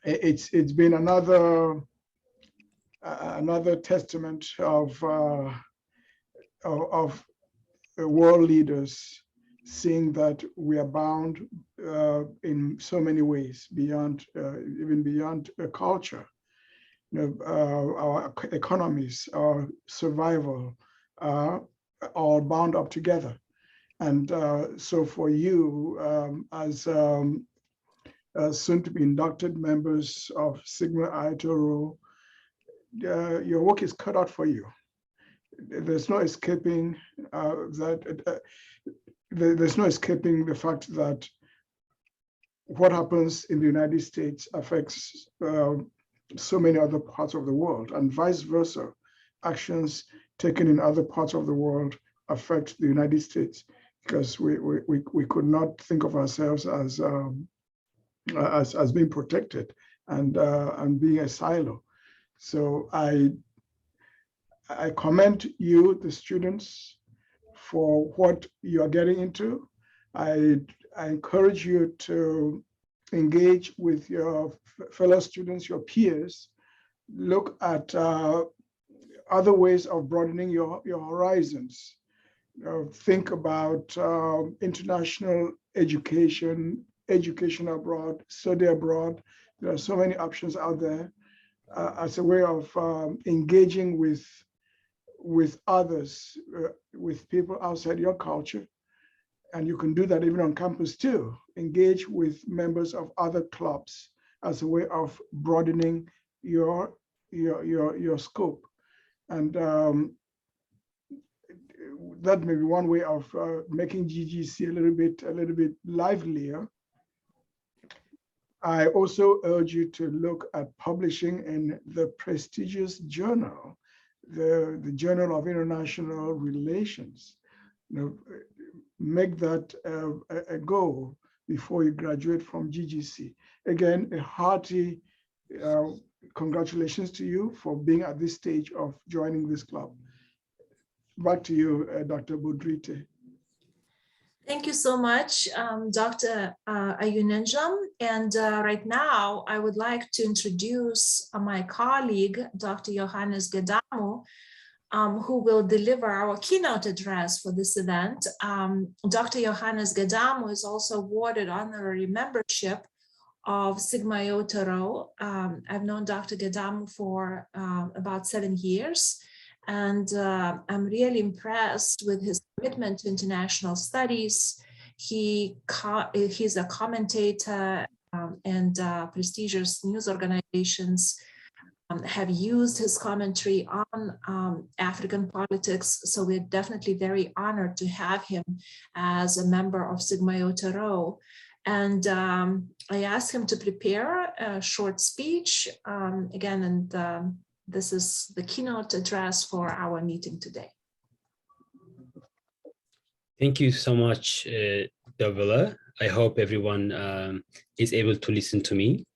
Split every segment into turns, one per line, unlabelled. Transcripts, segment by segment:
It's been another testament of world leaders seeing that we are bound in so many ways beyond even beyond culture. Our economies, our survival are all bound up together. And so for you, as soon to be inducted members of Sigma Iota Rho, your work is cut out for you. There's no escaping there's no escaping the fact that what happens in the United States affects so many other parts of the world, and vice versa. Actions taken in other parts of the world affect the United States, because we could not think of ourselves as being protected and being a silo. So I commend you, the students, for what you are getting into. I encourage you to engage with your fellow students, your peers. Look at other ways of broadening your horizons. Think about international education, education abroad, study abroad. There are so many options out there as a way of engaging with others, with people outside your culture. And you can do that even on campus too. Engage with members of other clubs as a way of broadening your scope. And that may be one way of making GGC a little bit livelier. I also urge you to look at publishing in the prestigious journal, the Journal of International Relations. Make that a goal before you graduate from GGC. Again, a hearty congratulations to you for being at this stage of joining this club. Back to you, Dr. Budrite.
Thank you so much, Dr. Ayunenjam. And right now, I would like to introduce my colleague, Dr. Johannes Gedamu, who will deliver our keynote address for this event. Dr. Johannes Gedamu is also awarded honorary membership of Sigma Iota Rho. I've known Dr. Gedamu for about 7 years. And I'm really impressed with his commitment to international studies. He's a commentator, and prestigious news organizations have used his commentary on African politics. So we're definitely very honored to have him as a member of Sigma Iota Rho. And I asked him to prepare a short speech again, and this is the keynote address for our meeting today.
Thank you so much, Davila. I hope everyone is able to listen to me.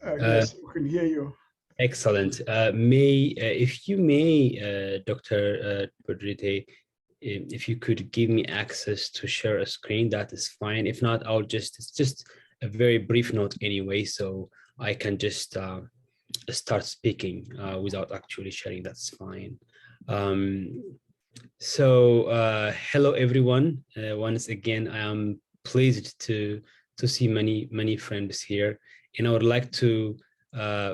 Yes, we can hear you.
Excellent. If you may, Dr. Budrite, if you could give me access to share a screen, that is fine. If not, it's just a very brief note anyway, so I can just start speaking without actually sharing. That's fine. Hello everyone. Once again, I am pleased to see many friends here, and I would like to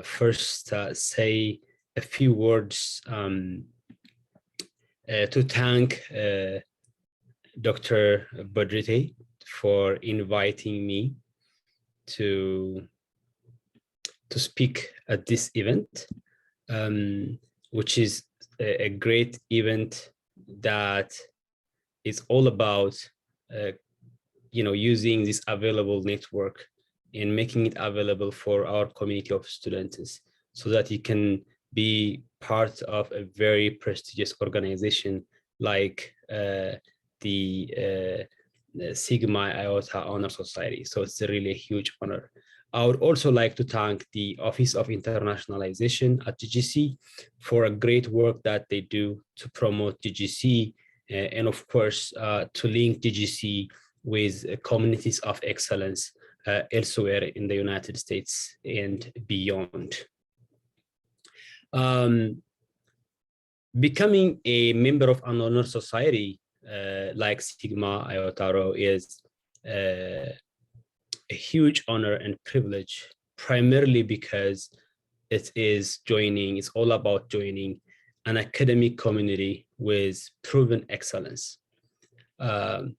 first say a few words to thank Dr. Budrite for inviting me to speak at this event, which is a great event that is all about using this available network and making it available for our community of students, so that you can be part of a very prestigious organization like the Sigma Iota Honor Society. So it's really a huge honor. I would also like to thank the Office of Internationalization at GGC for a great work that they do to promote GGC and of course, to link GGC with communities of excellence elsewhere in the United States and beyond. Becoming a member of an honor society like Sigma Iota Rho is a huge honor and privilege, primarily because it's all about joining an academic community with proven excellence. And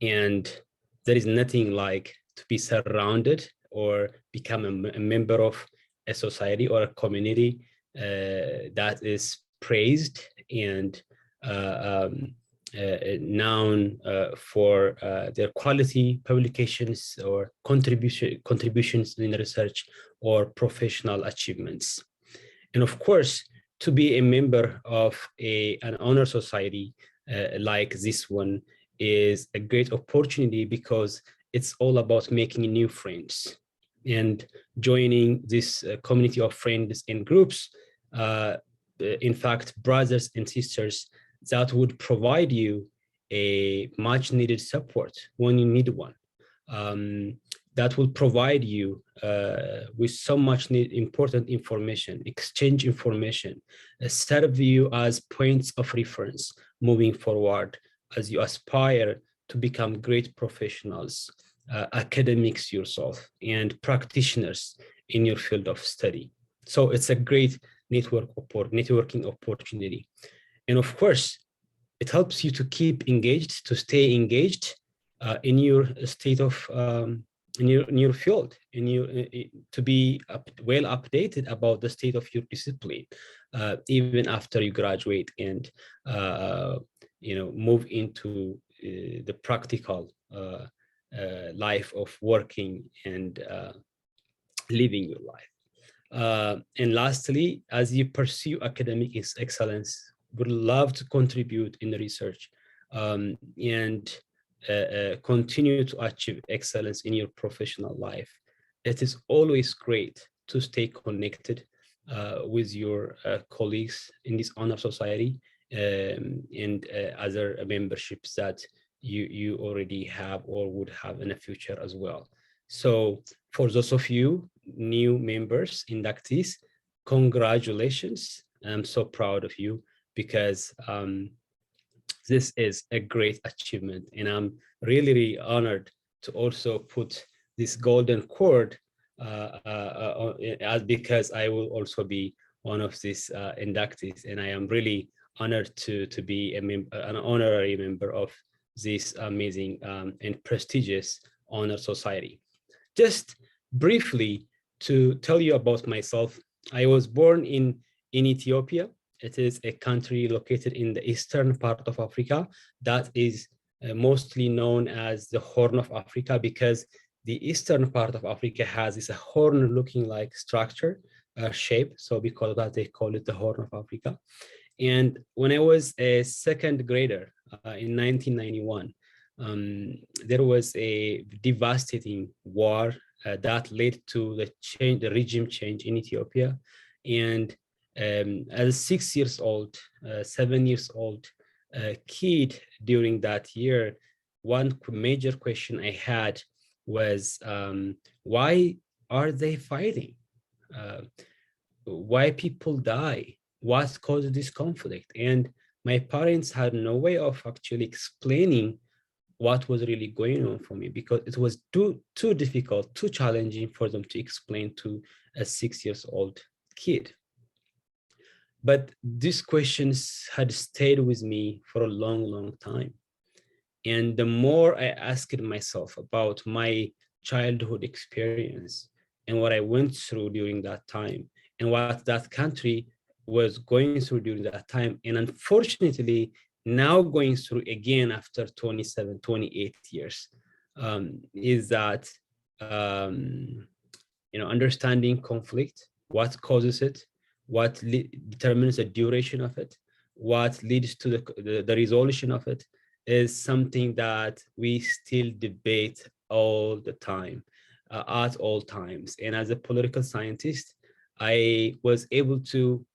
there is nothing like to be surrounded or become a member of a society or a community that is praised and known for their quality publications or contributions in research or professional achievements. And of course, to be a member of an honor society like this one is a great opportunity because it's all about making new friends and joining this community of friends and groups. In fact, brothers and sisters that would provide you a much needed support when you need one. That will provide you with so much important information, exchange information, serve you as points of reference moving forward as you aspire to become great professionals, academics yourself, and practitioners in your field of study. So it's a great networking opportunity. And of course, it helps you to keep engaged, to stay engaged in your state of, in your field, to be well updated about the state of your discipline, even after you graduate and move into the practical life of working and living your life. And lastly, as you pursue academic excellence, would love to contribute in the research and continue to achieve excellence in your professional life. It is always great to stay connected with your colleagues in this honor society and other memberships that you already have or would have in the future as well. So for those of you new members, inductees, congratulations. I'm so proud of you because this is a great achievement, and I'm really, really honored to also put this golden cord because I will also be one of these inductees, and I am really honored to be an honorary member of this amazing and prestigious honor society. Just briefly to tell you about myself, I was born in Ethiopia. It is a country located in the eastern part of Africa that is mostly known as the Horn of Africa because the eastern part of Africa has this horn looking like structure, shape. So because of that, they call it the Horn of Africa. And when I was a second grader in 1991, there was a devastating war that led to the regime change in Ethiopia. And as a 6 years old, 7 years old kid during that year, one major question I had was, why are they fighting? Why people die? What caused this conflict? And my parents had no way of actually explaining what was really going on for me because it was too difficult, too challenging for them to explain to a 6 years old kid. But these questions had stayed with me for a long, long time. And the more I asked myself about my childhood experience and what I went through during that time and what that country was going through during that time, and unfortunately, now going through again after 27, 28 years, is that, understanding conflict, what causes it, what determines the duration of it, what leads to the resolution of it, is something that we still debate all the time, at all times. And as a political scientist, I was able to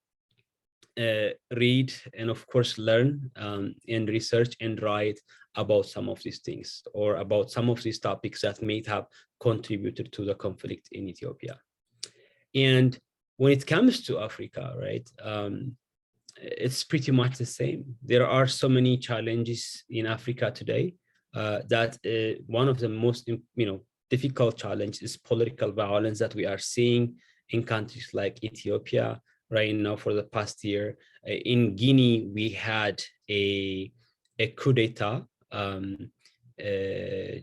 read and of course learn and research and write about some of these things or about some of these topics that may have contributed to the conflict in Ethiopia. And when it comes to Africa, right, it's pretty much the same. There are so many challenges in Africa today that one of the most, difficult challenges is political violence that we are seeing in countries like Ethiopia right now for the past year. In Guinea, we had a coup d'etat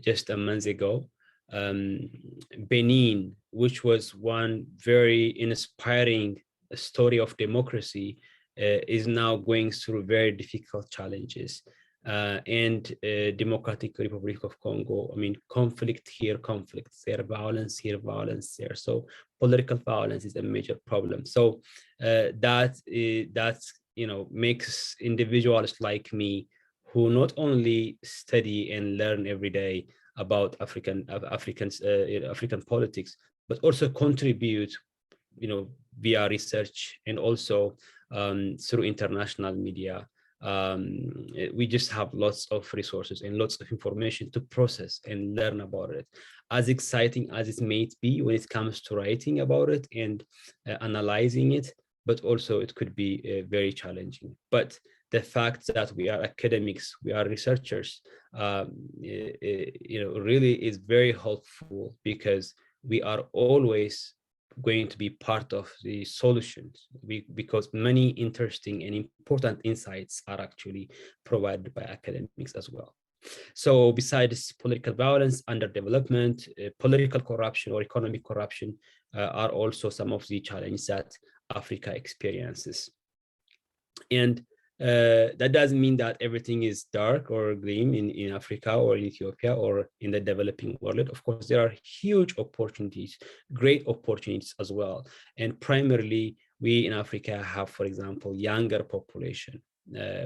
just a month ago. Benin, which was one very inspiring story of democracy, is now going through very difficult challenges. And Democratic Republic of Congo, I mean, conflict here, conflict there, violence here, violence there. So political violence is a major problem. So that makes individuals like me who not only study and learn every day about African politics, but also contribute, via research and also through international media. We just have lots of resources and lots of information to process and learn about it. As exciting as it may be when it comes to writing about it and analyzing it, but also it could be very challenging. But the fact that we are academics, we are researchers, really is very helpful because we are always going to be part of the solutions because many interesting and important insights are actually provided by academics as well. So besides political violence, underdevelopment, political corruption or economic corruption are also some of the challenges that Africa experiences. And that doesn't mean that everything is dark or gleam in Africa or in Ethiopia or in the developing world. Of course, there are huge opportunities, great opportunities as well. And primarily, we in Africa have, for example, younger population.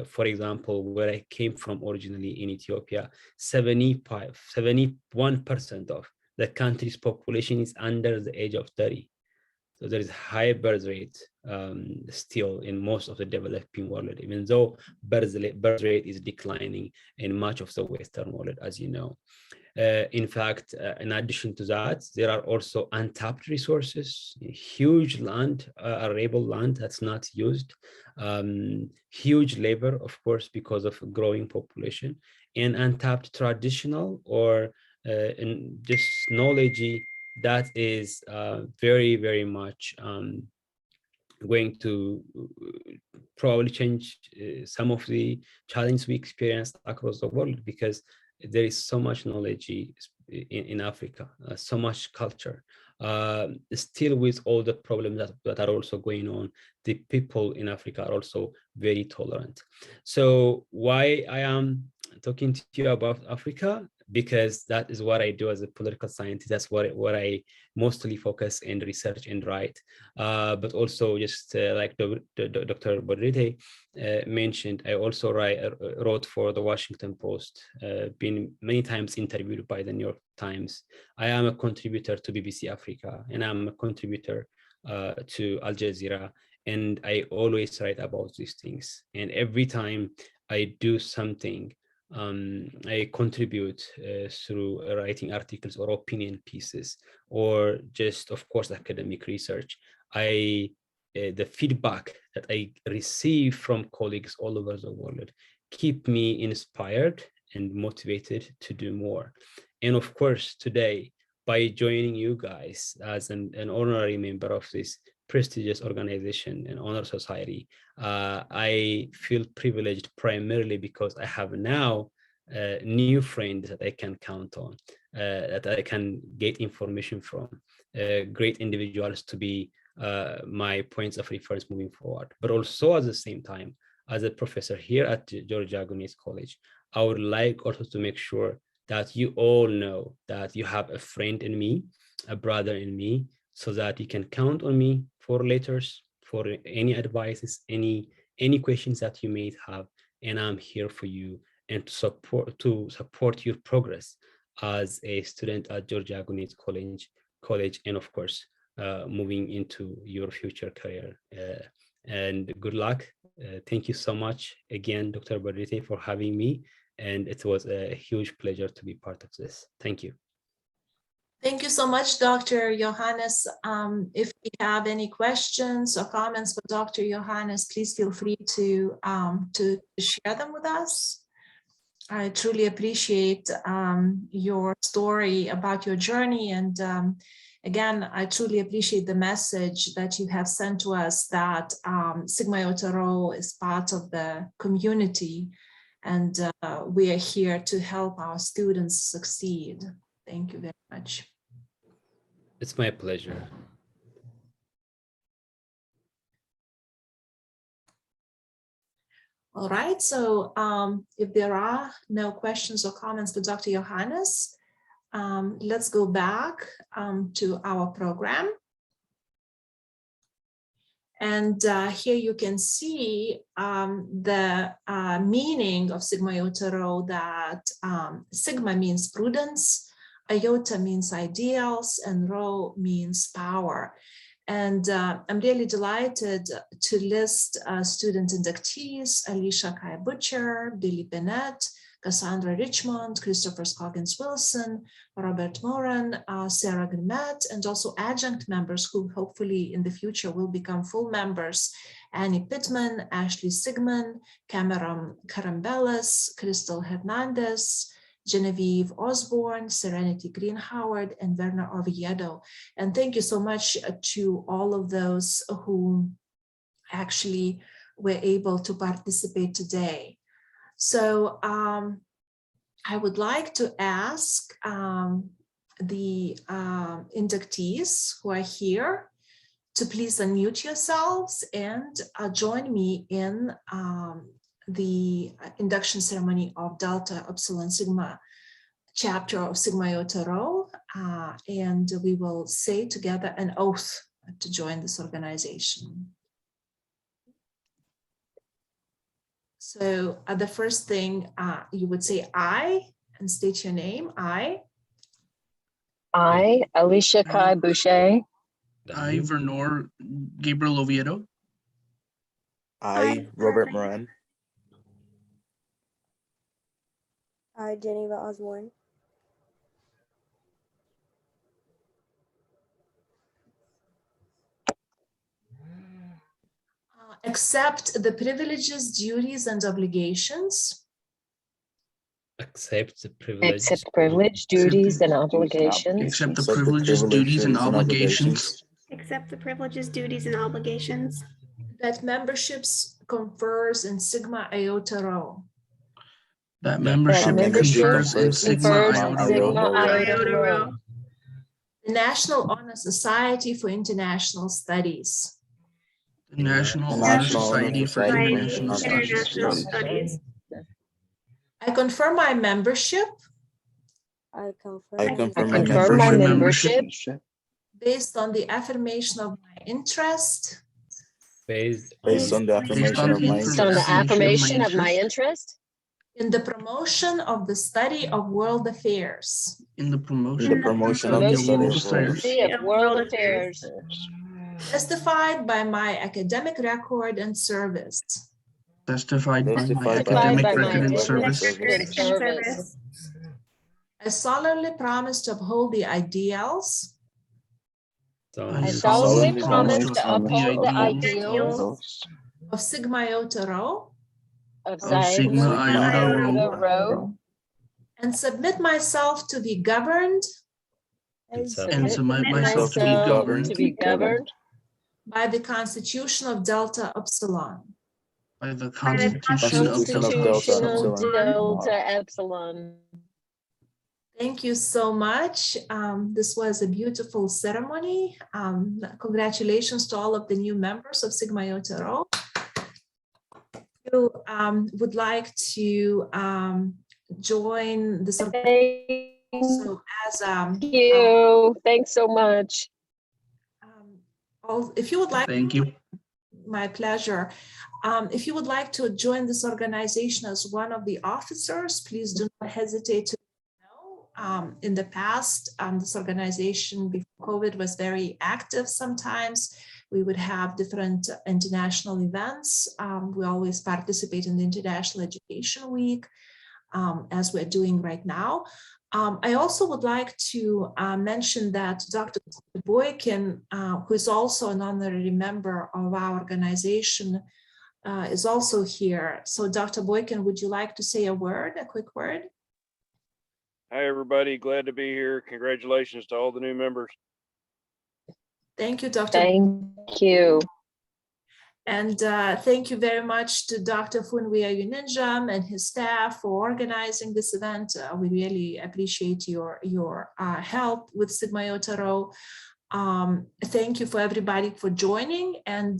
For example, where I came from originally in Ethiopia, 71% of the country's population is under the age of 30. So there is high birth rate still in most of the developing world, even though birth rate is declining in much of the Western world, as you know. In fact, in addition to that, there are also untapped resources, huge land, arable land that's not used, huge labor, of course, because of growing population, and untapped traditional or just knowledge that is very, very much going to probably change some of the challenges we experience across the world, because there is so much knowledge in Africa, so much culture. Still, with all the problems that are also going on, the people in Africa are also very tolerant. So why I am talking to you about Africa? Because that is what I do as a political scientist. That's what I mostly focus and research and write. But also, just like Dr. Bodrite mentioned, I also wrote for the Washington Post, been many times interviewed by the New York Times. I am a contributor to BBC Africa, and I'm a contributor to Al Jazeera. And I always write about these things. And every time I do something, I contribute through writing articles or opinion pieces, or just, of course, academic research. The feedback that I receive from colleagues all over the world keep me inspired and motivated to do more. And of course, today, by joining you guys as an honorary member of this prestigious organization and honor society, I feel privileged primarily because I have now new friends that I can count on, that I can get information from, great individuals to be my points of reference moving forward. But also at the same time, as a professor here at Georgia Gwinnett College, I would like also to make sure that you all know that you have a friend in me, a brother in me, so that you can count on me for letters, for any advices, any questions that you may have, and I'm here for you and to support your progress as a student at Georgia Gwinnett College, and of course, moving into your future career and good luck. Thank you so much again, Dr. Badrite, for having me. And it was a huge pleasure to be part of this. Thank you.
Thank you so much, Dr. Johannes. If you have any questions or comments for Dr. Johannes, please feel free to share them with us. I truly appreciate your story about your journey. And again, I truly appreciate the message that you have sent to us that Sigma Iota Rho is part of the community, and we are here to help our students succeed. Thank you very much.
It's my pleasure.
All right, so if there are no questions or comments for Dr. Johannes, let's go back to our program. And here you can see the meaning of Sigma Iota Rho, that Sigma means prudence, Iota means ideals, and Rho means power. And I'm really delighted to list student inductees: Alicia Kai Butcher, Billy Bennett, Cassandra Richmond, Christopher Scoggins Wilson, Robert Moran, Sarah Grimet, and also adjunct members who hopefully in the future will become full members: Annie Pittman, Ashley Sigmund, Cameron Carambellis, Crystal Hernandez, Genevieve Osborne, Serenity Green Howard, and Werner Oviedo. And thank you so much to all of those who actually were able to participate today. So I would like to ask the inductees who are here to please unmute yourselves and join me in the induction ceremony of Delta Upsilon Sigma chapter of Sigma Iota Rho, and we will say together an oath to join this organization. So the first thing you would say I and state your name. I,
Alicia Kai Boucher.
I, Vernor Gabriel Oviedo.
I, Robert Moran.
I, Geneva Osborne.
accept the privileges, duties, and obligations
Accept the privilege.
Accept privilege, duties, and obligations.
Accept the privileges, duties, and obligations.
Accept the privileges, duties, and obligations
that memberships confers in Sigma Iota Rho.
That membership confers in Sigma Iota Rho.
The National Honor Society for International Studies.
The National Honor Society for International
Studies.
I confirm my membership.
I
confirm my membership
Based on the affirmation of my interest.
Based
on the
affirmation of my interest.
In the promotion of the study of world affairs.
In the promotion of
world affairs.
Testified by my academic record and service.
Testified by my academic record and service.
I solemnly promise to uphold the ideals.
I solemnly promise to uphold the ideals
of Sigma Iota Rho.
Of Sigma Iota Rho.
And submit myself to be governed.
And submit myself to be governed.
By the Constitution of Delta Upsilon.
By the Constitution of
Delta Epsilon.
Thank you so much. This was a beautiful ceremony. Congratulations to all of the new members of Sigma Iota Rho. You would like to join this. So as
thank you. Thanks so much.
If you would like,
thank you.
My pleasure. If you would like to join this organization as one of the officers, please do not hesitate to know. In the past, this organization before COVID was very active sometimes. we would have different international events. We always participate in the International Education Week, as we're doing right now. I also would like to mention that Dr. Boykin, who is also an honorary member of our organization, is also here. So Dr. Boykin, would you like to say a quick word?
Hi, everybody. Glad to be here. Congratulations to all the new members.
Thank you, Dr.
Thank you.
And thank you very much to Dr. Funwi Ayunenjam and his staff for organizing this event. We really appreciate your help with Sigma Iota Rho. Thank you for everybody for joining, and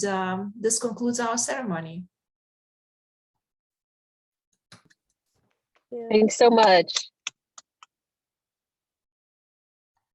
this concludes our ceremony.
Thanks so much.